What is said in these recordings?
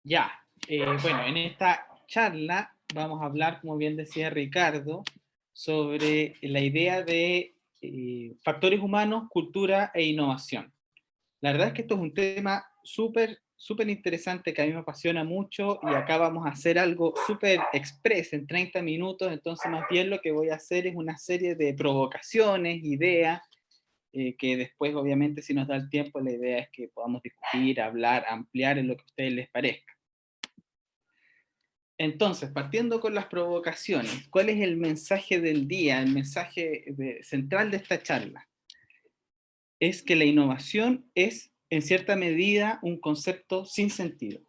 Ya, bueno, en esta charla vamos a hablar, como bien decía Ricardo, sobre la idea de factores humanos, cultura e innovación. La verdad es que esto es un tema súper interesante que a mí me apasiona mucho y acá vamos a hacer algo súper express en 30 minutos, entonces más bien lo que voy a hacer es una serie de provocaciones, ideas, que después obviamente si nos da el tiempo la idea es que podamos discutir, hablar, ampliar en lo que a ustedes les parezca. Entonces, partiendo con las provocaciones, ¿cuál es el mensaje del día, el mensaje central de esta charla? Es que la innovación es, en cierta medida, un concepto sin sentido.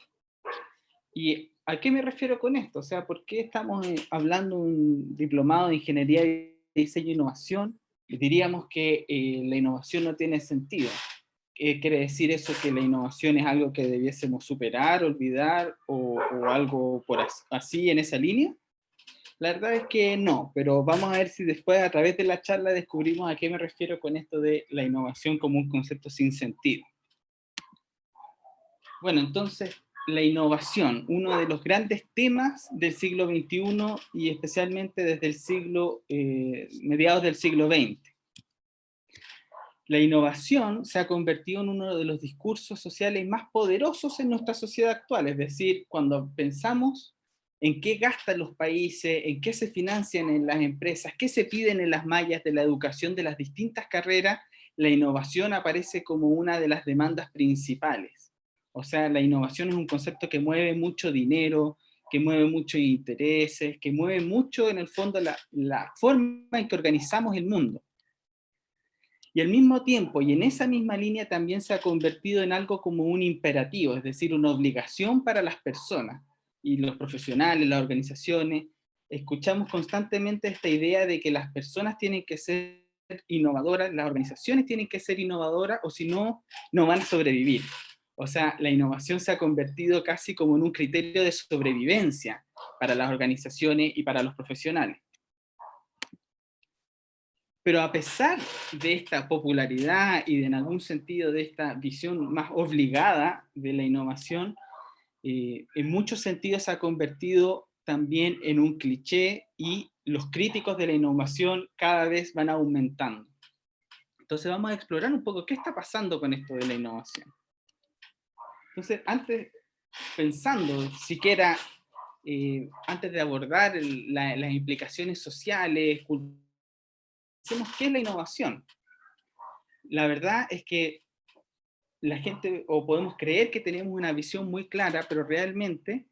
¿Y a qué me refiero con esto? O sea, ¿por qué estamos hablando de un diplomado de Ingeniería de Diseño e Innovación? Y diríamos que la innovación no tiene sentido. ¿Quiere decir eso que la innovación es algo que debiésemos superar, olvidar o algo por así en esa línea? La verdad es que no, pero vamos a ver si después a través de la charla descubrimos a qué me refiero con esto de la innovación como un concepto sin sentido. Bueno, entonces, la innovación, uno de los grandes temas del siglo XXI y especialmente desde el mediados del siglo XX. La innovación se ha convertido en uno de los discursos sociales más poderosos en nuestra sociedad actual, es decir, cuando pensamos en qué gastan los países, en qué se financian en las empresas, qué se piden en las mallas de la educación de las distintas carreras, la innovación aparece como una de las demandas principales. O sea, la innovación es un concepto que mueve mucho dinero, que mueve muchos intereses, que mueve mucho en el fondo la forma en que organizamos el mundo. Y al mismo tiempo, y en esa misma línea también se ha convertido en algo como un imperativo, es decir, una obligación para las personas y los profesionales, las organizaciones. Escuchamos constantemente esta idea de que las personas tienen que ser innovadoras, las organizaciones tienen que ser innovadoras o si no, no van a sobrevivir. O sea, la innovación se ha convertido casi como en un criterio de sobrevivencia para las organizaciones y para los profesionales. Pero a pesar de esta popularidad y de, en algún sentido de esta visión más obligada de la innovación, en muchos sentidos se ha convertido también en un cliché y los críticos de la innovación cada vez van aumentando. Entonces vamos a explorar un poco qué está pasando con esto de la innovación. Entonces, pensando siquiera, antes de abordar las implicaciones sociales, culturales, qué es la innovación. La verdad es que la gente, o podemos creer que tenemos una visión muy clara, pero realmente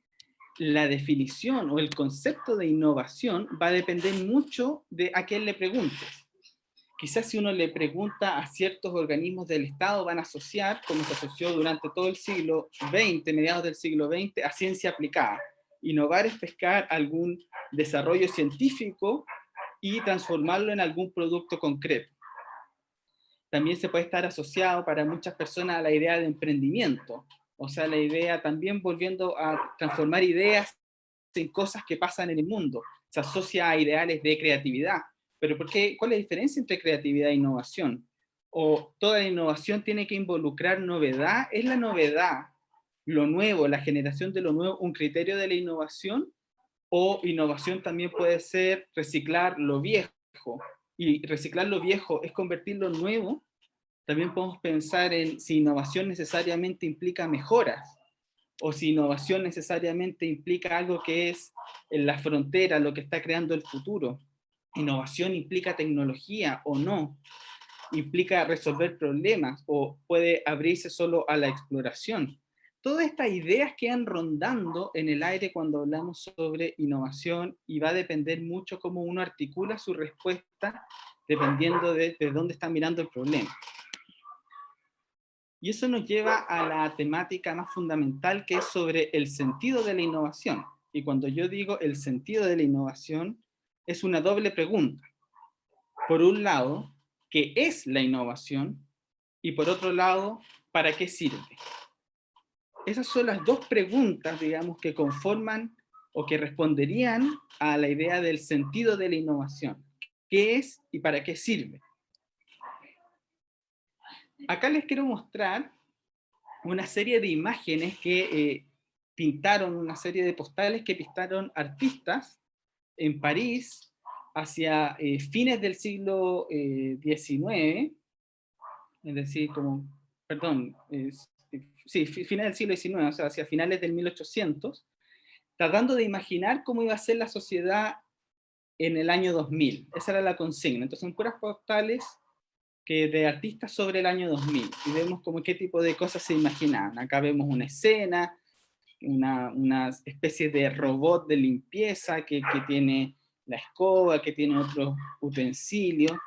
la definición o el concepto de innovación va a depender mucho de a quién le preguntes. Quizás si uno le pregunta a ciertos organismos del Estado, van a asociar, como se asoció durante todo el siglo XX, mediados del siglo XX, a ciencia aplicada. Innovar es pescar algún desarrollo científico y transformarlo en algún producto concreto. También se puede estar asociado para muchas personas a la idea de emprendimiento, o sea, la idea también volviendo a transformar ideas en cosas que pasan en el mundo, se asocia a ideales de creatividad. Pero ¿por qué? ¿Cuál es la diferencia entre creatividad e innovación? ¿O toda innovación tiene que involucrar novedad? ¿Es la novedad, lo nuevo, la generación de lo nuevo, un criterio de la innovación? ¿O innovación también puede ser reciclar lo viejo? Y reciclar lo viejo es convertirlo en nuevo. También podemos pensar en si innovación necesariamente implica mejoras o si innovación necesariamente implica algo que es en la frontera, lo que está creando el futuro. Innovación implica tecnología o no, implica resolver problemas o puede abrirse solo a la exploración. Todas estas ideas quedan rondando en el aire cuando hablamos sobre innovación y va a depender mucho cómo uno articula su respuesta dependiendo de dónde está mirando el problema. Y eso nos lleva a la temática más fundamental que es sobre el sentido de la innovación. Y cuando yo digo el sentido de la innovación, es una doble pregunta. Por un lado, ¿qué es la innovación? Y por otro lado, ¿para qué sirve? Esas son las dos preguntas, digamos, que conforman o que responderían a la idea del sentido de la innovación. ¿Qué es y para qué sirve? Acá les quiero mostrar una serie de imágenes que pintaron una serie de postales que pintaron artistas en París hacia fines del siglo XIX, es decir, como, perdón, sí, fines del siglo XIX, o sea, hacia finales del 1800, tratando de imaginar cómo iba a ser la sociedad en el año 2000. Esa era la consigna. Entonces son puras postales que de artistas sobre el año 2000, y vemos como qué tipo de cosas se imaginaban. Acá vemos una escena, una especie de robot de limpieza que tiene la escoba, que tiene otros utensilios.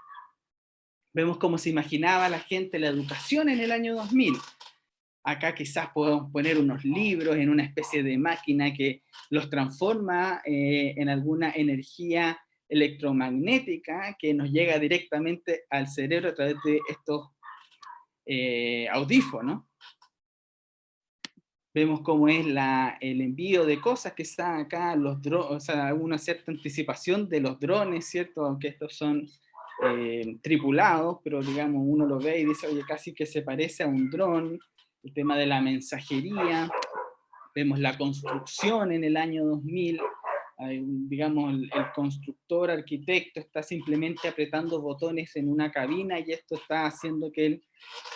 Vemos cómo se imaginaba la gente la educación en el año 2000. Acá quizás podemos poner unos libros en una especie de máquina que los transforma en alguna energía electromagnética que nos llega directamente al cerebro a través de estos audífonos. Vemos cómo es el envío de cosas que están acá, los drones, o sea, una cierta anticipación de los drones, ¿cierto? Aunque estos son tripulados, pero digamos, uno lo ve y dice, oye, casi que se parece a un dron. El tema de la mensajería, vemos la construcción en el año 2000, digamos, el constructor, arquitecto, está simplemente apretando botones en una cabina y esto está haciendo que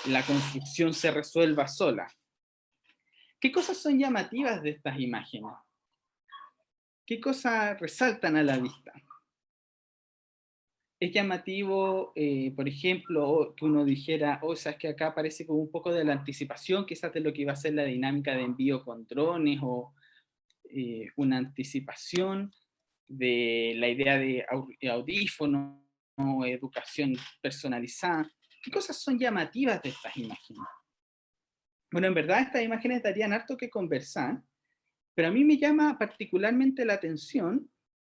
la construcción se resuelva sola. ¿Qué cosas son llamativas de estas imágenes? ¿Qué cosas resaltan a la vista? Es llamativo, por ejemplo, que uno dijera, o sea, es que acá parece como un poco de la anticipación, quizás de lo que iba a ser la dinámica de envío con drones, o una anticipación de la idea de audífonos, o educación personalizada. ¿Qué cosas son llamativas de estas imágenes? Bueno, en verdad estas imágenes darían harto que conversar, pero a mí me llama particularmente la atención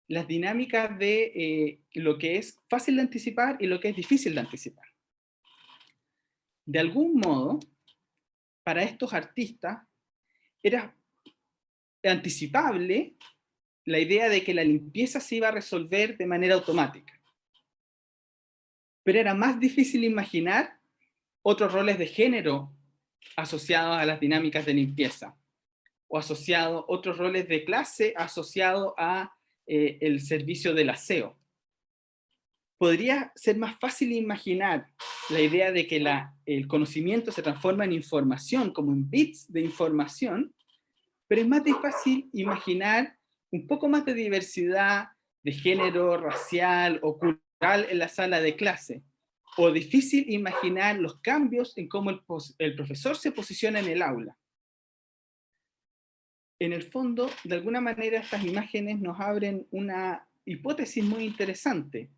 las dinámicas de lo que es fácil de anticipar y lo que es difícil de anticipar. De algún modo, para estos artistas, era anticipable la idea de que la limpieza se iba a resolver de manera automática. Pero era más difícil imaginar otros roles de género asociados a las dinámicas de limpieza, o asociados otros roles de clase asociados a el servicio del aseo. Podría ser más fácil imaginar la idea de que el conocimiento se transforma en información, como en bits de información, pero es más difícil imaginar un poco más de diversidad de género, racial o cultural en la sala de clase, o difícil imaginar los cambios en cómo el profesor se posiciona en el aula. En el fondo, de alguna manera, estas imágenes nos abren una hipótesis muy interesante,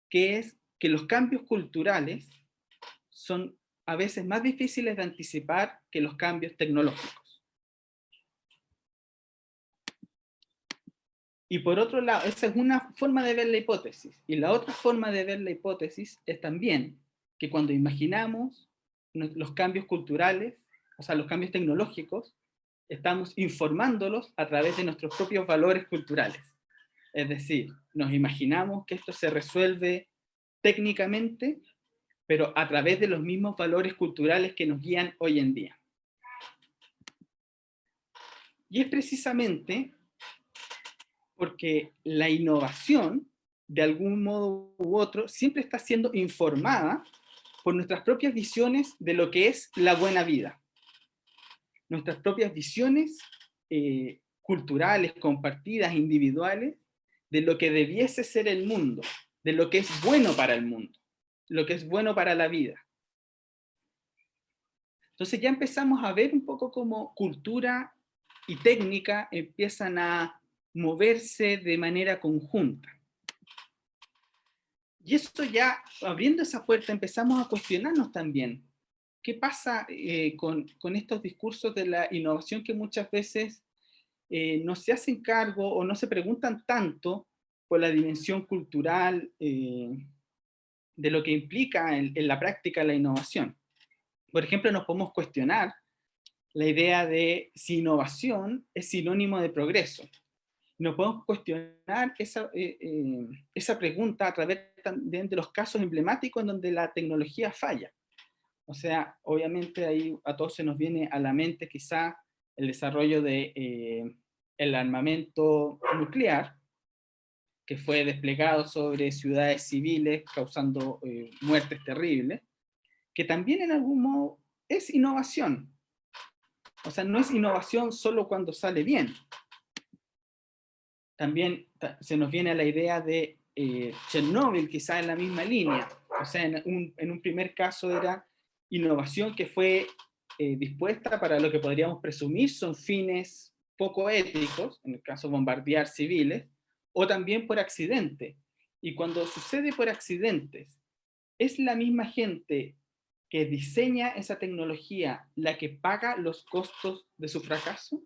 que es que los cambios culturales son a veces más difíciles de anticipar que los cambios tecnológicos. Y por otro lado, esa es una forma de ver la hipótesis. Y la otra forma de ver la hipótesis es también que cuando imaginamos los cambios culturales, o sea, los cambios tecnológicos, estamos informándolos a través de nuestros propios valores culturales. Es decir, nos imaginamos que esto se resuelve técnicamente, pero a través de los mismos valores culturales que nos guían hoy en día. Y es precisamente porque la innovación, de algún modo u otro, siempre está siendo informada por nuestras propias visiones de lo que es la buena vida. Nuestras propias visiones culturales, compartidas, individuales, de lo que debiese ser el mundo, de lo que es bueno para el mundo, lo que es bueno para la vida. Entonces ya empezamos a ver un poco cómo cultura y técnica empiezan a moverse de manera conjunta. Y eso ya, abriendo esa puerta, empezamos a cuestionarnos también. ¿Qué pasa con estos discursos de la innovación que muchas veces no se hacen cargo o no se preguntan tanto por la dimensión cultural de lo que implica en la práctica la innovación? Por ejemplo, nos podemos cuestionar la idea de si innovación es sinónimo de progreso. Nos podemos cuestionar esa pregunta a través también de los casos emblemáticos en donde la tecnología falla. O sea, obviamente ahí a todos se nos viene a la mente quizá el desarrollo de el armamento nuclear, que fue desplegado sobre ciudades civiles, causando muertes terribles, que también en algún modo es innovación. O sea, no es innovación solo cuando sale bien. También se nos viene a la idea de Chernóbil, quizá en la misma línea. O sea, en un primer caso era innovación que fue dispuesta para lo que podríamos presumir son fines poco éticos, en el caso de bombardear civiles, o también por accidente. Y cuando sucede por accidentes, ¿es la misma gente que diseña esa tecnología la que paga los costos de su fracaso?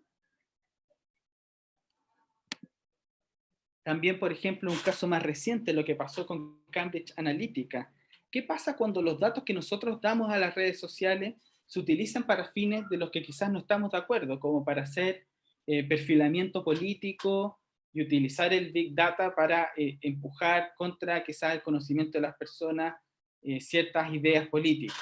También, por ejemplo, un caso más reciente, lo que pasó con Cambridge Analytica. ¿Qué pasa cuando los datos que nosotros damos a las redes sociales se utilizan para fines de los que quizás no estamos de acuerdo, como para hacer perfilamiento político y utilizar el Big Data para empujar contra quizás el conocimiento de las personas ciertas ideas políticas?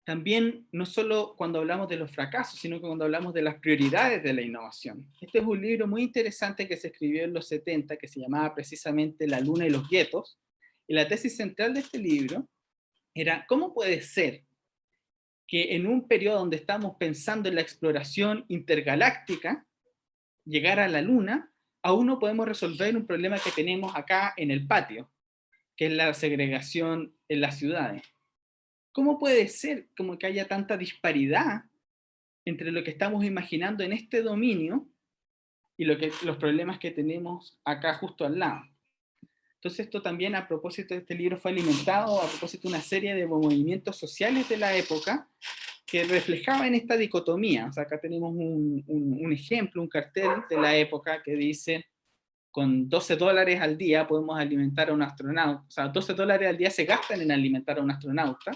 También, no solo cuando hablamos de los fracasos, sino que cuando hablamos de las prioridades de la innovación. Este es un libro muy interesante que se escribió en los 70, que se llamaba precisamente La Luna y los guetos, y la tesis central de este libro era cómo puede ser que en un periodo donde estamos pensando en la exploración intergaláctica, llegar a la Luna, aún no podemos resolver un problema que tenemos acá en el patio, que es la segregación en las ciudades. ¿Cómo puede ser como que haya tanta disparidad entre lo que estamos imaginando en este dominio y los problemas que tenemos acá justo al lado? Entonces esto también, a propósito de este libro, fue alimentado a propósito de una serie de movimientos sociales de la época que reflejaban esta dicotomía. O sea, acá tenemos un ejemplo, un cartel de la época que dice: con $12 al día podemos alimentar a un astronauta. O sea, $12 al día se gastan en alimentar a un astronauta,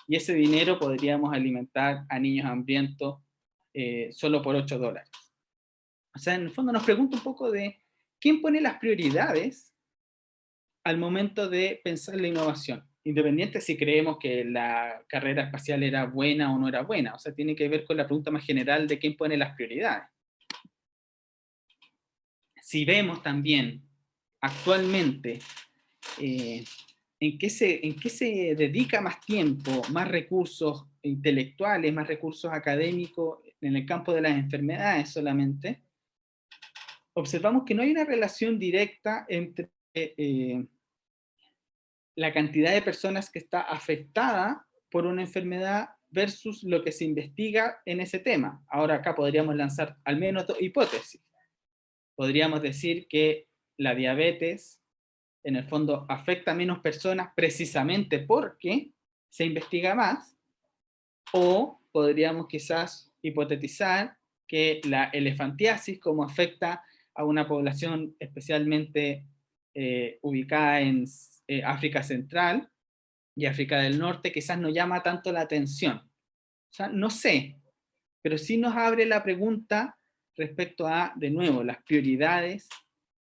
y ese dinero podríamos alimentar a niños hambrientos solo por $8. O sea, en el fondo nos pregunta un poco de quién pone las prioridades al momento de pensar la innovación, independiente si creemos que la carrera espacial era buena o no era buena. O sea, tiene que ver con la pregunta más general de quién pone las prioridades. Si vemos también actualmente en qué se dedica más tiempo, más recursos intelectuales, más recursos académicos en el campo de las enfermedades solamente, observamos que no hay una relación directa entre la cantidad de personas que está afectada por una enfermedad versus lo que se investiga en ese tema. Ahora acá podríamos lanzar al menos dos hipótesis. Podríamos decir que la diabetes en el fondo afecta a menos personas precisamente porque se investiga más, o podríamos quizás hipotetizar que la elefantiasis, como afecta a una población especialmente ubicada en África Central y África del Norte, quizás no llama tanto la atención. O sea, no sé, pero sí nos abre la pregunta respecto a, de nuevo, las prioridades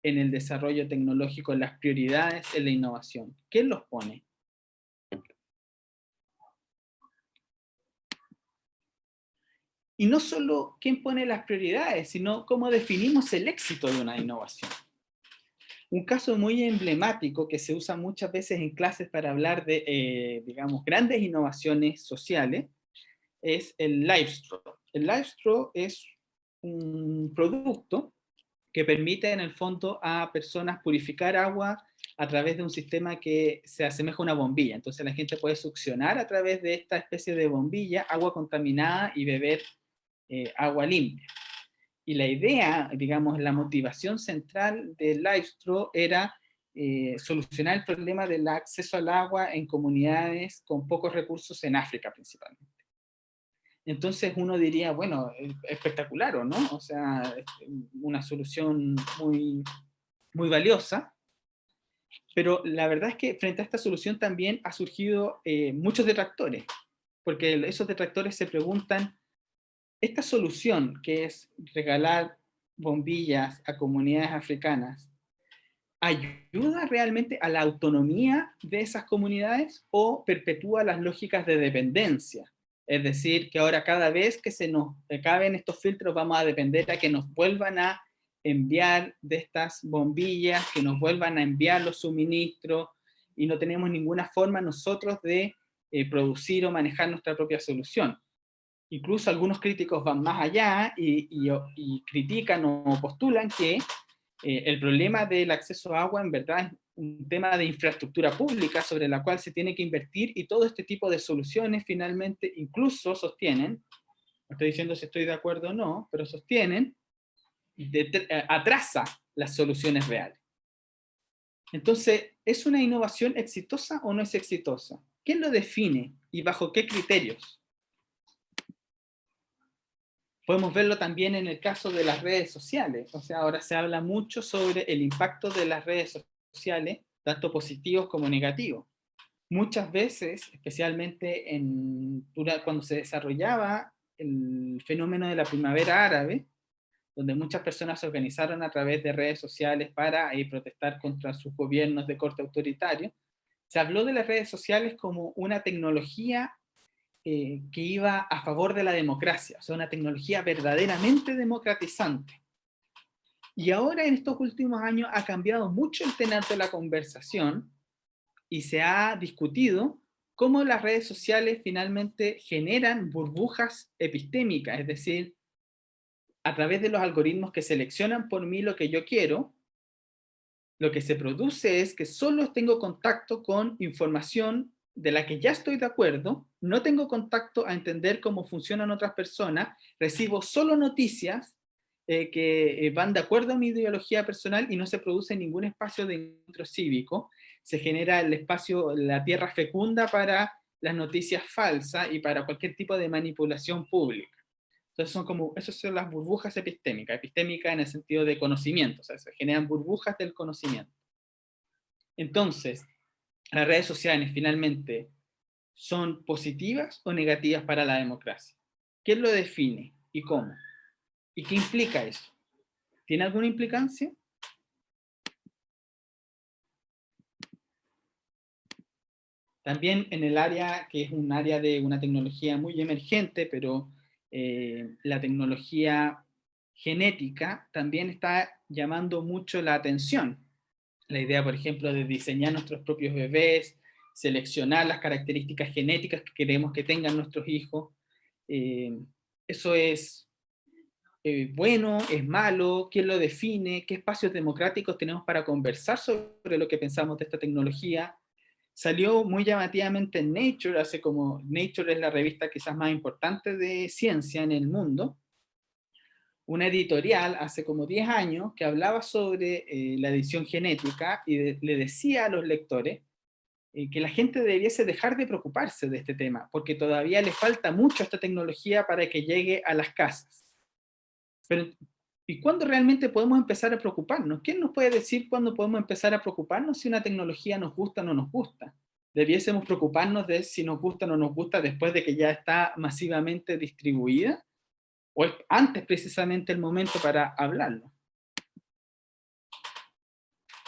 en el desarrollo tecnológico, las prioridades en la innovación. ¿Quién los pone? Y no solo quién pone las prioridades, sino cómo definimos el éxito de una innovación. Un caso muy emblemático que se usa muchas veces en clases para hablar de, digamos, grandes innovaciones sociales, es el LiveStraw. El LiveStraw es un producto que permite en el fondo a personas purificar agua a través de un sistema que se asemeja a una bombilla. Entonces la gente puede succionar a través de esta especie de bombilla agua contaminada y beber agua limpia. Y la idea, digamos, la motivación central del LiveStraw era solucionar el problema del acceso al agua en comunidades con pocos recursos en África principalmente. Entonces uno diría, bueno, espectacular, ¿o no? O sea, una solución muy, muy valiosa, pero la verdad es que frente a esta solución también ha surgido muchos detractores, porque esos detractores se preguntan, esta solución que es regalar bombillas a comunidades africanas, ¿ayuda realmente a la autonomía de esas comunidades o perpetúa las lógicas de dependencia Es decir, que ahora cada vez que se nos acaben estos filtros vamos a depender a que nos vuelvan a enviar de estas bombillas, que nos vuelvan a enviar los suministros, y no tenemos ninguna forma nosotros de producir o manejar nuestra propia solución. Incluso algunos críticos van más allá y critican o postulan que el problema del acceso a agua en verdad es un tema de infraestructura pública sobre la cual se tiene que invertir, y todo este tipo de soluciones finalmente incluso sostienen, no estoy diciendo si estoy de acuerdo o no, pero sostienen, atrasa las soluciones reales. Entonces, ¿es una innovación exitosa o no es exitosa? ¿Quién lo define y bajo qué criterios? Podemos verlo también en el caso de las redes sociales. O sea, ahora se habla mucho sobre el impacto de las redes sociales, tanto positivos como negativos. Muchas veces, especialmente cuando se desarrollaba el fenómeno de la primavera árabe, donde muchas personas se organizaron a través de redes sociales para protestar contra sus gobiernos de corte autoritario, se habló de las redes sociales como una tecnología que iba a favor de la democracia, o sea, una tecnología verdaderamente democratizante. Y ahora en estos últimos años ha cambiado mucho el tenor de la conversación y se ha discutido cómo las redes sociales finalmente generan burbujas epistémicas, es decir, a través de los algoritmos que seleccionan por mí lo que yo quiero, lo que se produce es que solo tengo contacto con información de la que ya estoy de acuerdo, no tengo contacto a entender cómo funcionan otras personas, recibo solo noticias que van de acuerdo a mi ideología personal y no se produce ningún espacio de encuentro cívico, se genera el espacio, la tierra fecunda para las noticias falsas y para cualquier tipo de manipulación pública. Entonces esas son las burbujas epistémicas en el sentido de conocimiento, o sea, se generan burbujas del conocimiento. Entonces, las redes sociales finalmente son positivas o negativas para la democracia. ¿Quién lo define y cómo? ¿Y qué implica eso? ¿Tiene alguna implicancia? También en el área que es un área de una tecnología muy emergente, pero la tecnología genética también está llamando mucho la atención. La idea, por ejemplo, de diseñar nuestros propios bebés, seleccionar las características genéticas que queremos que tengan nuestros hijos. Eh, Eso es bueno, es malo, quién lo define, qué espacios democráticos tenemos para conversar sobre lo que pensamos de esta tecnología. Salió muy llamativamente en Nature, Nature es la revista quizás más importante de ciencia en el mundo, una editorial hace como 10 años que hablaba sobre la edición genética y le decía a los lectores que la gente debiese dejar de preocuparse de este tema, porque todavía le falta mucho a esta tecnología para que llegue a las casas. Pero, ¿y cuándo realmente podemos empezar a preocuparnos? ¿Quién nos puede decir cuándo podemos empezar a preocuparnos si una tecnología nos gusta o no nos gusta? ¿Debiésemos preocuparnos de si nos gusta o no nos gusta después de que ya está masivamente distribuida? ¿O es antes precisamente el momento para hablarlo?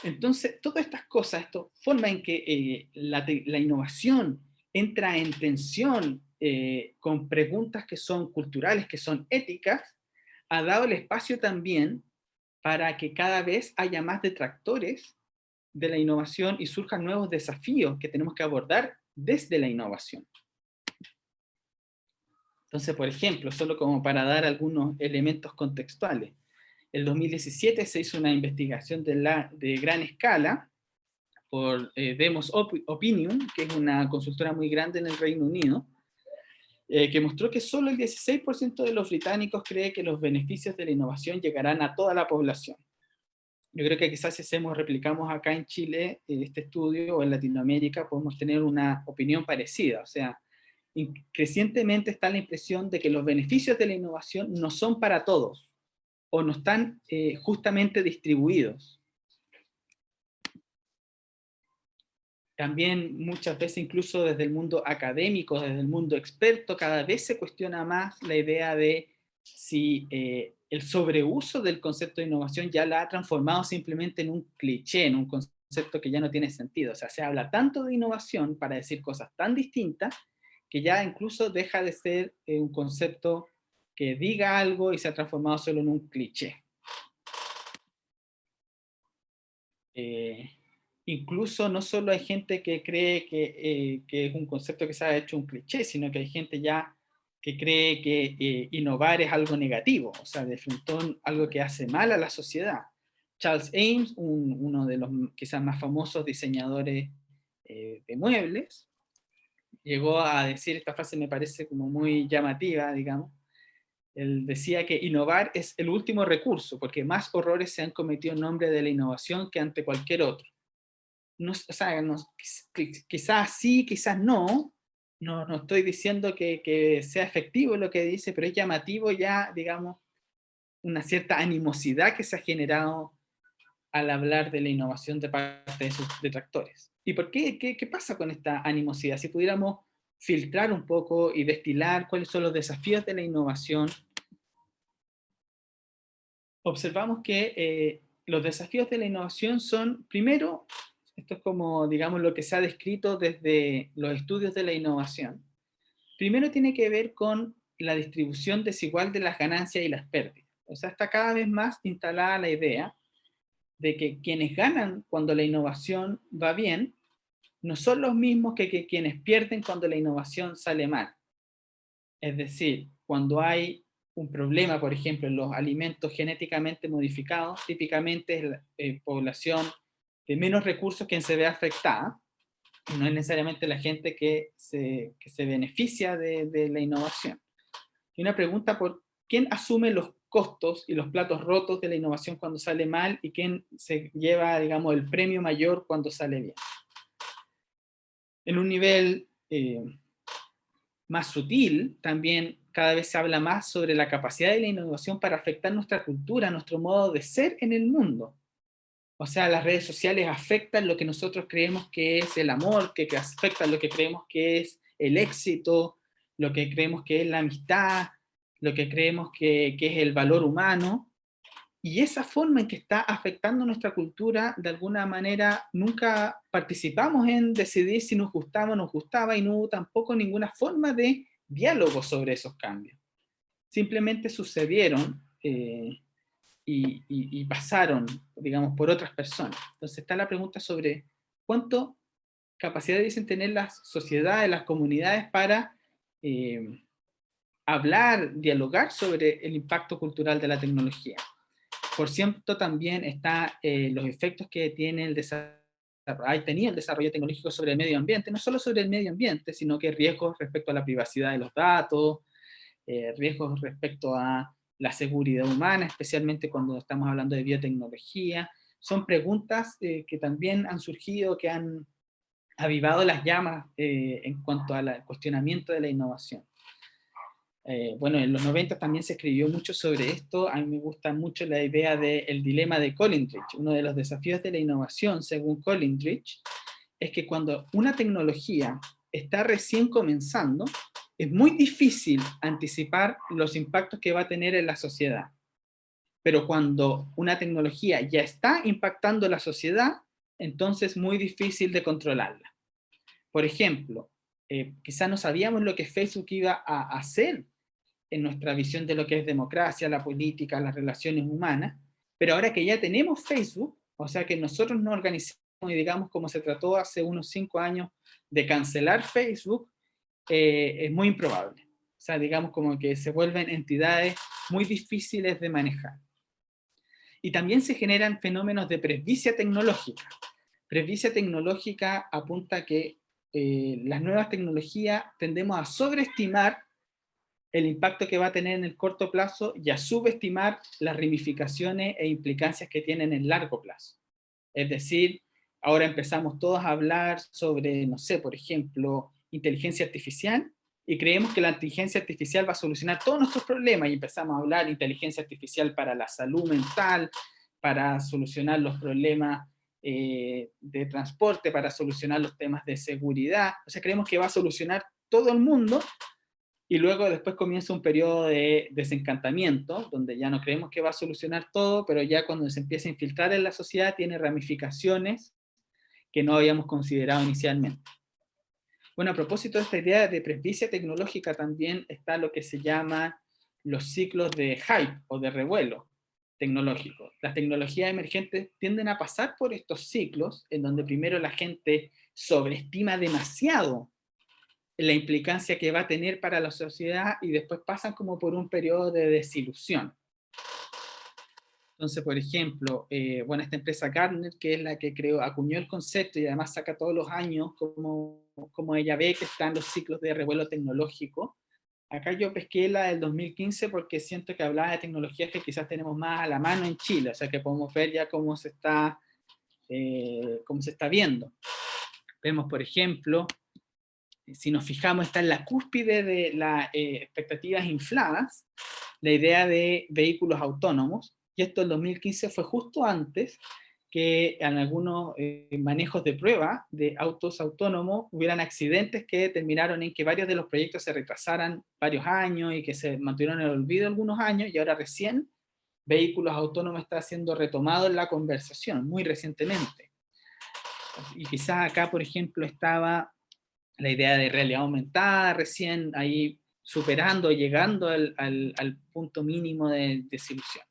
Entonces, todas estas cosas, esto forma en que la innovación entra en tensión con preguntas que son culturales, que son éticas, ha dado el espacio también para que cada vez haya más detractores de la innovación y surjan nuevos desafíos que tenemos que abordar desde la innovación. Entonces, por ejemplo, solo como para dar algunos elementos contextuales, el 2017 se hizo una investigación de gran escala por Demos Opinion, que es una consultora muy grande en el Reino Unido, que mostró que solo el 16% de los británicos cree que los beneficios de la innovación llegarán a toda la población. Yo creo que quizás si replicamos acá en Chile este estudio o en Latinoamérica, podemos tener una opinión parecida. O sea, crecientemente está la impresión de que los beneficios de la innovación no son para todos o no están justamente distribuidos. También muchas veces, incluso desde el mundo académico, desde el mundo experto, cada vez se cuestiona más la idea de si el sobreuso del concepto de innovación ya la ha transformado simplemente en un cliché, en un concepto que ya no tiene sentido. O sea, se habla tanto de innovación para decir cosas tan distintas que ya incluso deja de ser un concepto que diga algo y se ha transformado solo en un cliché. Incluso no solo hay gente que cree que es un concepto que se ha hecho un cliché, sino que hay gente ya que cree que innovar es algo negativo, o sea, de frente algo que hace mal a la sociedad. Charles Ames, uno de los quizás más famosos diseñadores de muebles, llegó a decir, esta frase me parece como muy llamativa, digamos, él decía que innovar es el último recurso, porque más horrores se han cometido en nombre de la innovación que ante cualquier otro. No, o sea, no, quizás sí, quizás no, no estoy diciendo que sea efectivo lo que dice, pero es llamativo ya, digamos, una cierta animosidad que se ha generado al hablar de la innovación de parte de sus detractores. ¿Y por qué? ¿Qué pasa con esta animosidad? Si pudiéramos filtrar un poco y destilar cuáles son los desafíos de la innovación, observamos que los desafíos de la innovación son, primero, esto es como, digamos, lo que se ha descrito desde los estudios de la innovación. Primero tiene que ver con la distribución desigual de las ganancias y las pérdidas. O sea, está cada vez más instalada la idea de que quienes ganan cuando la innovación va bien, no son los mismos que quienes pierden cuando la innovación sale mal. Es decir, cuando hay un problema, por ejemplo, en los alimentos genéticamente modificados, típicamente es la población de menos recursos quien se ve afectada, y no es necesariamente la gente que se beneficia de la innovación. Y una pregunta por quién asume los costos y los platos rotos de la innovación cuando sale mal y quién se lleva, digamos, el premio mayor cuando sale bien. En un nivel más sutil, también cada vez se habla más sobre la capacidad de la innovación para afectar nuestra cultura, nuestro modo de ser en el mundo. O sea, las redes sociales afectan lo que nosotros creemos que es el amor, que afectan lo que creemos que es el éxito, lo que creemos que es la amistad, lo que creemos que es el valor humano. Y esa forma en que está afectando nuestra cultura, de alguna manera, nunca participamos en decidir si nos gustaba o no nos gustaba, y no hubo tampoco ninguna forma de diálogo sobre esos cambios. Simplemente sucedieron y pasaron, digamos, por otras personas. Entonces está la pregunta sobre cuánto capacidad dicen tener las sociedades, las comunidades para hablar, dialogar sobre el impacto cultural de la tecnología. Por cierto, también están los efectos que tiene ha tenido el desarrollo tecnológico sobre el medio ambiente, no solo sobre el medio ambiente, sino que riesgos respecto a la privacidad de los datos, riesgos respecto a la seguridad humana, especialmente cuando estamos hablando de biotecnología. Son preguntas que también han surgido, que han avivado las llamas en cuanto al cuestionamiento de la innovación. Bueno, en los 90 también se escribió mucho sobre esto. A mí me gusta mucho la idea del dilema de Collingridge. Uno de los desafíos de la innovación, según Collingridge, es que cuando una tecnología está recién comenzando, es muy difícil anticipar los impactos que va a tener en la sociedad. Pero cuando una tecnología ya está impactando la sociedad, entonces es muy difícil de controlarla. Por ejemplo, quizás no sabíamos lo que Facebook iba a hacer en nuestra visión de lo que es democracia, la política, las relaciones humanas, pero ahora que ya tenemos Facebook, o sea que nosotros nos organizamos y digamos como se trató hace unos 5 años de cancelar Facebook, es muy improbable. O sea, digamos como que se vuelven entidades muy difíciles de manejar. Y también se generan fenómenos de presbicia tecnológica. Presbicia tecnológica apunta a que las nuevas tecnologías tendemos a sobreestimar el impacto que va a tener en el corto plazo y a subestimar las ramificaciones e implicancias que tienen en el largo plazo. Es decir, ahora empezamos todos a hablar sobre, no sé, por ejemplo, inteligencia artificial, y creemos que la inteligencia artificial va a solucionar todos nuestros problemas, y empezamos a hablar de inteligencia artificial para la salud mental, para solucionar los problemas de transporte, para solucionar los temas de seguridad. O sea, creemos que va a solucionar todo el mundo, y luego después comienza un periodo de desencantamiento, donde ya no creemos que va a solucionar todo, pero ya cuando se empieza a infiltrar en la sociedad tiene ramificaciones que no habíamos considerado inicialmente. Bueno, a propósito de esta idea de presbicia tecnológica también está lo que se llama los ciclos de hype o de revuelo tecnológico. Las tecnologías emergentes tienden a pasar por estos ciclos en donde primero la gente sobreestima demasiado la implicancia que va a tener para la sociedad y después pasan como por un periodo de desilusión. Entonces, por ejemplo, bueno, esta empresa Gartner, que es la que creó, acuñó el concepto y además saca todos los años como ella ve que están los ciclos de revuelo tecnológico. Acá yo pesqué la del 2015 porque siento que hablaba de tecnologías que quizás tenemos más a la mano en Chile, o sea que podemos ver ya cómo se está viendo. Vemos, por ejemplo, si nos fijamos, está en la cúspide de las expectativas infladas, la idea de vehículos autónomos, y esto en 2015 fue justo antes que en algunos manejos de prueba de autos autónomos hubieran accidentes que terminaron en que varios de los proyectos se retrasaran varios años y que se mantuvieron en el olvido algunos años, y ahora recién vehículos autónomos está siendo retomado en la conversación, muy recientemente. Y quizás acá, por ejemplo, estaba la idea de realidad aumentada recién ahí superando, llegando al punto mínimo de desilusión.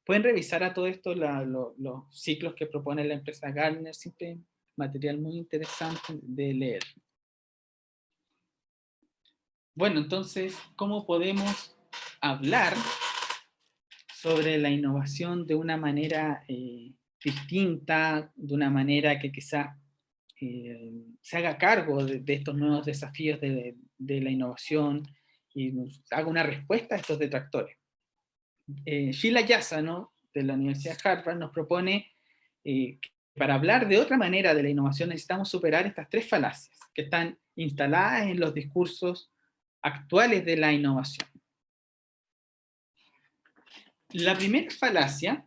Pueden revisar a todo esto los ciclos que propone la empresa Gartner, siempre material muy interesante de leer. Bueno, entonces, ¿cómo podemos hablar sobre la innovación de una manera distinta, de una manera que quizás se haga cargo de estos nuevos desafíos de la innovación y nos haga una respuesta a estos detractores? Sheila Yassano, de la Universidad de Harvard, nos propone que para hablar de otra manera de la innovación necesitamos superar estas tres falacias que están instaladas en los discursos actuales de la innovación. La primera falacia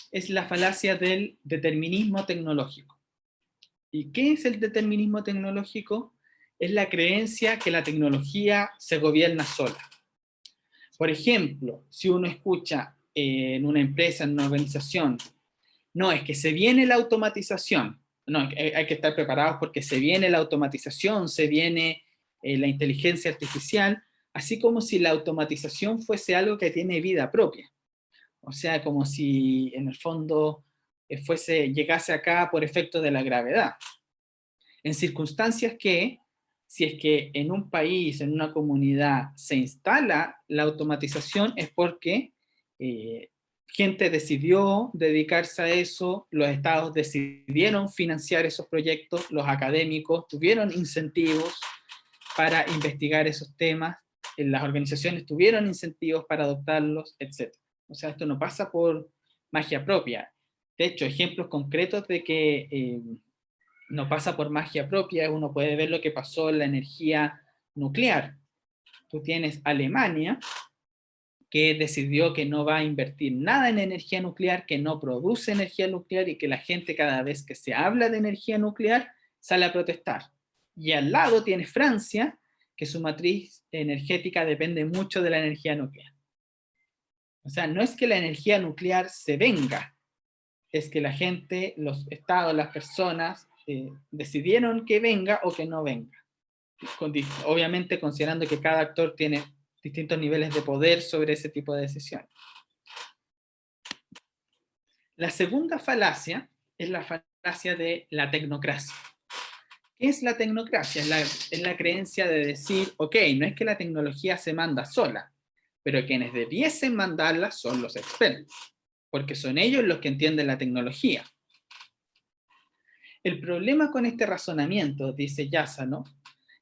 es la falacia del determinismo tecnológico. ¿Y qué es el determinismo tecnológico? Es la creencia que la tecnología se gobierna sola. Por ejemplo, si uno escucha en una empresa, en una organización, no, es que se viene la automatización, no, hay que estar preparados porque se viene la automatización, se viene la inteligencia artificial, así como si la automatización fuese algo que tiene vida propia. O sea, como si en el fondo llegase acá por efecto de la gravedad. En circunstancias que, si es que en un país, en una comunidad, se instala la automatización, es porque gente decidió dedicarse a eso, los estados decidieron financiar esos proyectos, los académicos tuvieron incentivos para investigar esos temas, las organizaciones tuvieron incentivos para adoptarlos, etc. O sea, esto no pasa por magia propia. De hecho, ejemplos concretos de que no pasa por magia propia, uno puede ver lo que pasó en la energía nuclear. Tú tienes Alemania, que decidió que no va a invertir nada en energía nuclear, que no produce energía nuclear y que la gente cada vez que se habla de energía nuclear sale a protestar. Y al lado tienes Francia, que su matriz energética depende mucho de la energía nuclear. O sea, no es que la energía nuclear se venga, es que la gente, los estados, las personas decidieron que venga o que no venga. Obviamente considerando que cada actor tiene distintos niveles de poder sobre ese tipo de decisiones. La segunda falacia es la falacia de la tecnocracia. ¿Qué es la tecnocracia? Es la creencia de decir, ok, no es que la tecnología se manda sola, pero quienes debiesen mandarla son los expertos, porque son ellos los que entienden la tecnología. El problema con este razonamiento, dice Yassano,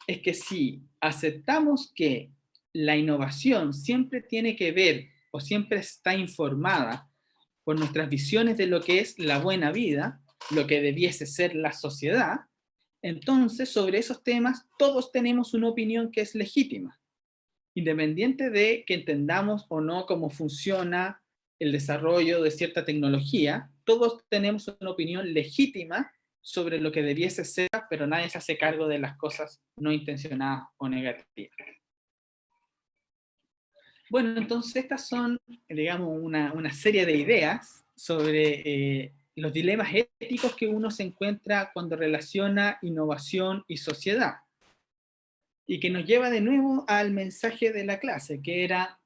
es que si aceptamos que la innovación siempre tiene que ver o siempre está informada por nuestras visiones de lo que es la buena vida, lo que debiese ser la sociedad, entonces sobre esos temas todos tenemos una opinión que es legítima, independiente de que entendamos o no cómo funciona el desarrollo de cierta tecnología, todos tenemos una opinión legítima sobre lo que debiese ser, pero nadie se hace cargo de las cosas no intencionadas o negativas. Bueno, entonces estas son, digamos, una serie de ideas sobre los dilemas éticos que uno se encuentra cuando relaciona innovación y sociedad. Y que nos lleva de nuevo al mensaje de la clase, que era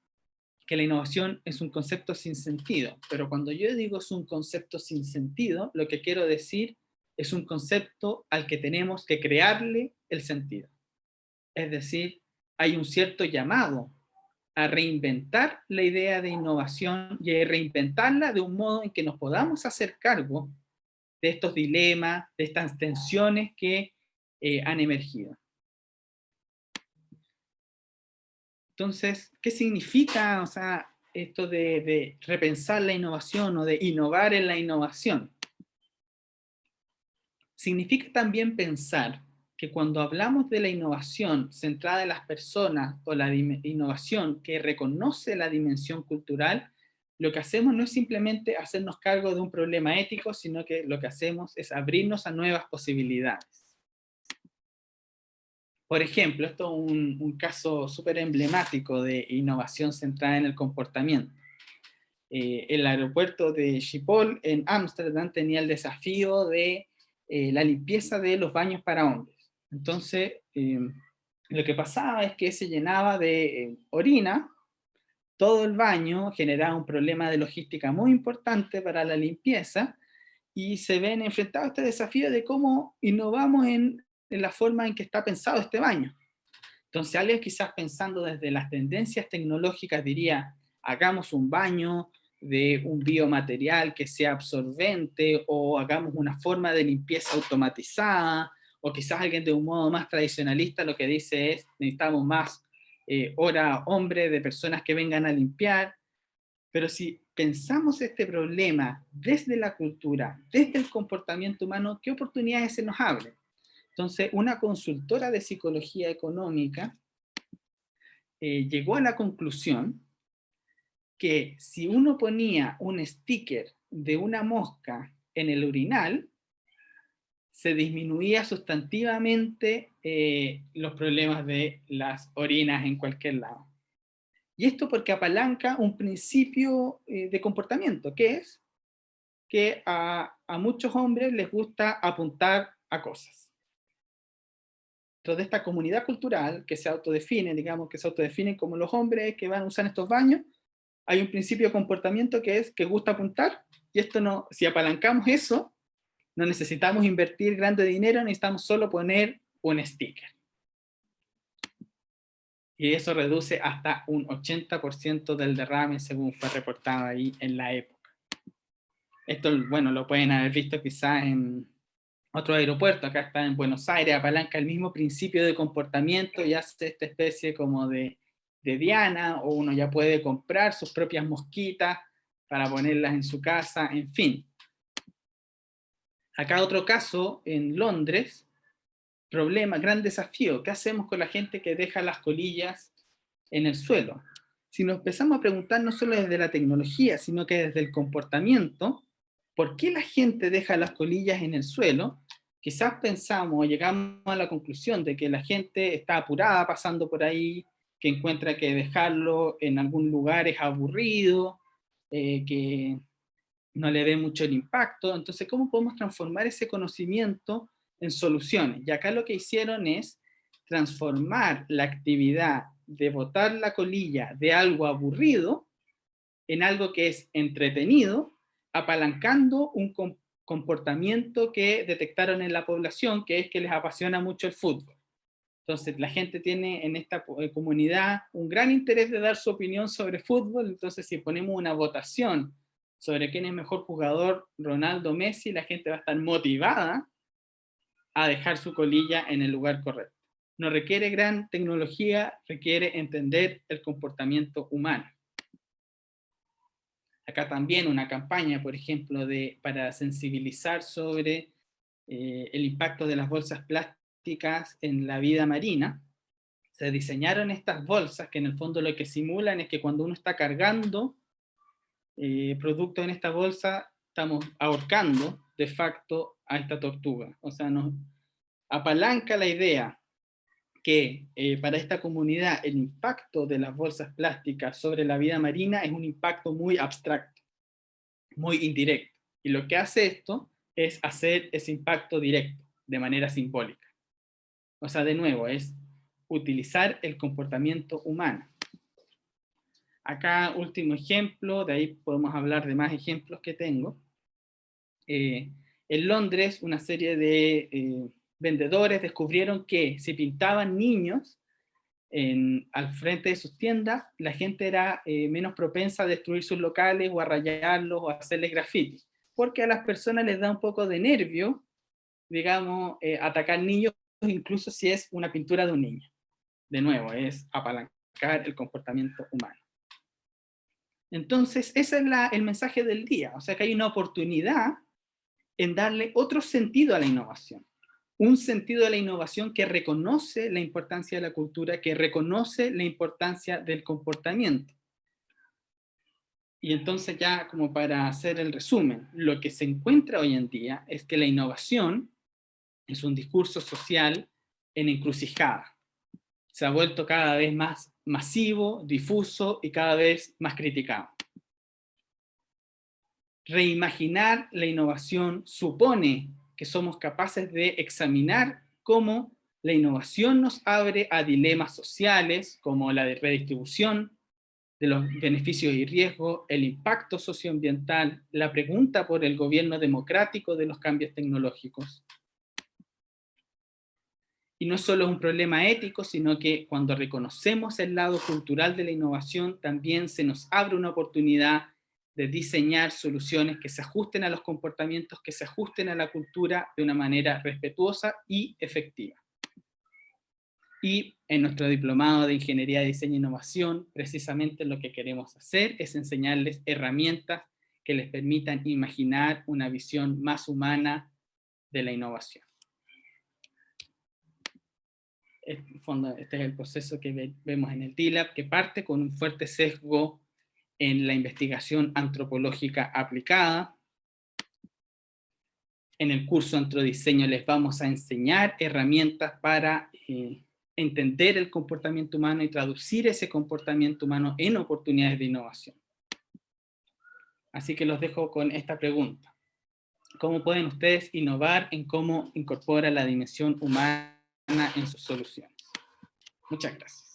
que la innovación es un concepto sin sentido. Pero cuando yo digo es un concepto sin sentido, lo que quiero decir es un concepto al que tenemos que crearle el sentido. Es decir, hay un cierto llamado a reinventar la idea de innovación y a reinventarla de un modo en que nos podamos hacer cargo de estos dilemas, de estas tensiones que han emergido. Entonces, ¿qué significa, o sea, esto de repensar la innovación o de innovar en la innovación? Significa también pensar que cuando hablamos de la innovación centrada en las personas o la innovación que reconoce la dimensión cultural, lo que hacemos no es simplemente hacernos cargo de un problema ético, sino que lo que hacemos es abrirnos a nuevas posibilidades. Por ejemplo, esto es un caso súper emblemático de innovación centrada en el comportamiento. El aeropuerto de Schiphol en Ámsterdam tenía el desafío de la limpieza de los baños para hombres. Entonces, lo que pasaba es que se llenaba de orina, todo el baño generaba un problema de logística muy importante para la limpieza, y se ven enfrentados a este desafío de cómo innovamos en la forma en que está pensado este baño. Entonces alguien quizás pensando desde las tendencias tecnológicas diría, hagamos un baño de un biomaterial que sea absorbente, o hagamos una forma de limpieza automatizada, o quizás alguien de un modo más tradicionalista lo que dice es, necesitamos más hora hombre de personas que vengan a limpiar. Pero si pensamos este problema desde la cultura, desde el comportamiento humano, ¿qué oportunidades se nos abren? Entonces, una consultora de psicología económica llegó a la conclusión que si uno ponía un sticker de una mosca en el urinal, se disminuía sustantivamente los problemas de las orinas en cualquier lado. Y esto porque apalanca un principio de comportamiento, que es que a muchos hombres les gusta apuntar a cosas. Dentro de esta comunidad cultural que se autodefine, digamos que se autodefinen como los hombres que van a usar estos baños, hay un principio de comportamiento que es que gusta apuntar, y esto no, si apalancamos eso, no necesitamos invertir grande dinero, necesitamos solo poner un sticker. Y eso reduce hasta un 80% del derrame, según fue reportado ahí en la época. Esto, bueno, lo pueden haber visto quizás en otro aeropuerto, acá está en Buenos Aires, apalanca el mismo principio de comportamiento y hace esta especie como de diana, o uno ya puede comprar sus propias mosquitas para ponerlas en su casa, en fin. Acá otro caso en Londres, problema, gran desafío, ¿qué hacemos con la gente que deja las colillas en el suelo? Si nos empezamos a preguntar no solo desde la tecnología, sino que desde el comportamiento, ¿por qué la gente deja las colillas en el suelo? Quizás pensamos o llegamos a la conclusión de que la gente está apurada pasando por ahí, que encuentra que dejarlo en algún lugar es aburrido, que no le ve mucho el impacto. Entonces, ¿cómo podemos transformar ese conocimiento en soluciones? Y acá lo que hicieron es transformar la actividad de botar la colilla de algo aburrido en algo que es entretenido, apalancando un comportamiento que detectaron en la población, que es que les apasiona mucho el fútbol. Entonces la gente tiene en esta comunidad un gran interés de dar su opinión sobre fútbol. Entonces si ponemos una votación sobre quién es mejor jugador, Ronaldo o Messi, la gente va a estar motivada a dejar su colilla en el lugar correcto. No requiere gran tecnología, requiere entender el comportamiento humano. Acá también una campaña, por ejemplo, para sensibilizar sobre el impacto de las bolsas plásticas en la vida marina. Se diseñaron estas bolsas que en el fondo lo que simulan es que cuando uno está cargando productos en esta bolsa, estamos ahorcando de facto a esta tortuga. O sea, nos apalanca la idea que para esta comunidad el impacto de las bolsas plásticas sobre la vida marina es un impacto muy abstracto, muy indirecto. Y lo que hace esto es hacer ese impacto directo, de manera simbólica. O sea, de nuevo, es utilizar el comportamiento humano. Acá, último ejemplo, de ahí podemos hablar de más ejemplos que tengo. En Londres, una serie de vendedores descubrieron que si pintaban niños al frente de sus tiendas, la gente era menos propensa a destruir sus locales o a rayarlos o a hacerles grafitis, porque a las personas les da un poco de nervio, digamos, atacar niños, incluso si es una pintura de un niño. De nuevo, es apalancar el comportamiento humano. Entonces, ese es el mensaje del día, o sea que hay una oportunidad en darle otro sentido a la innovación. Un sentido de la innovación que reconoce la importancia de la cultura, que reconoce la importancia del comportamiento. Y entonces ya como para hacer el resumen, lo que se encuentra hoy en día es que la innovación es un discurso social en encrucijada. Se ha vuelto cada vez más masivo, difuso y cada vez más criticado. Reimaginar la innovación supone que somos capaces de examinar cómo la innovación nos abre a dilemas sociales, como la de redistribución de los beneficios y riesgos, el impacto socioambiental, la pregunta por el gobierno democrático de los cambios tecnológicos. Y no solo es un problema ético, sino que cuando reconocemos el lado cultural de la innovación, también se nos abre una oportunidad de diseñar soluciones que se ajusten a los comportamientos, que se ajusten a la cultura de una manera respetuosa y efectiva. Y en nuestro diplomado de Ingeniería de Diseño e Innovación, precisamente lo que queremos hacer es enseñarles herramientas que les permitan imaginar una visión más humana de la innovación. En el fondo, este es el proceso que vemos en el DILAB, que parte con un fuerte sesgo en la investigación antropológica aplicada. En el curso Antropodiseño les vamos a enseñar herramientas para entender el comportamiento humano y traducir ese comportamiento humano en oportunidades de innovación. Así que los dejo con esta pregunta. ¿Cómo pueden ustedes innovar en cómo incorpora la dimensión humana en sus soluciones? Muchas gracias.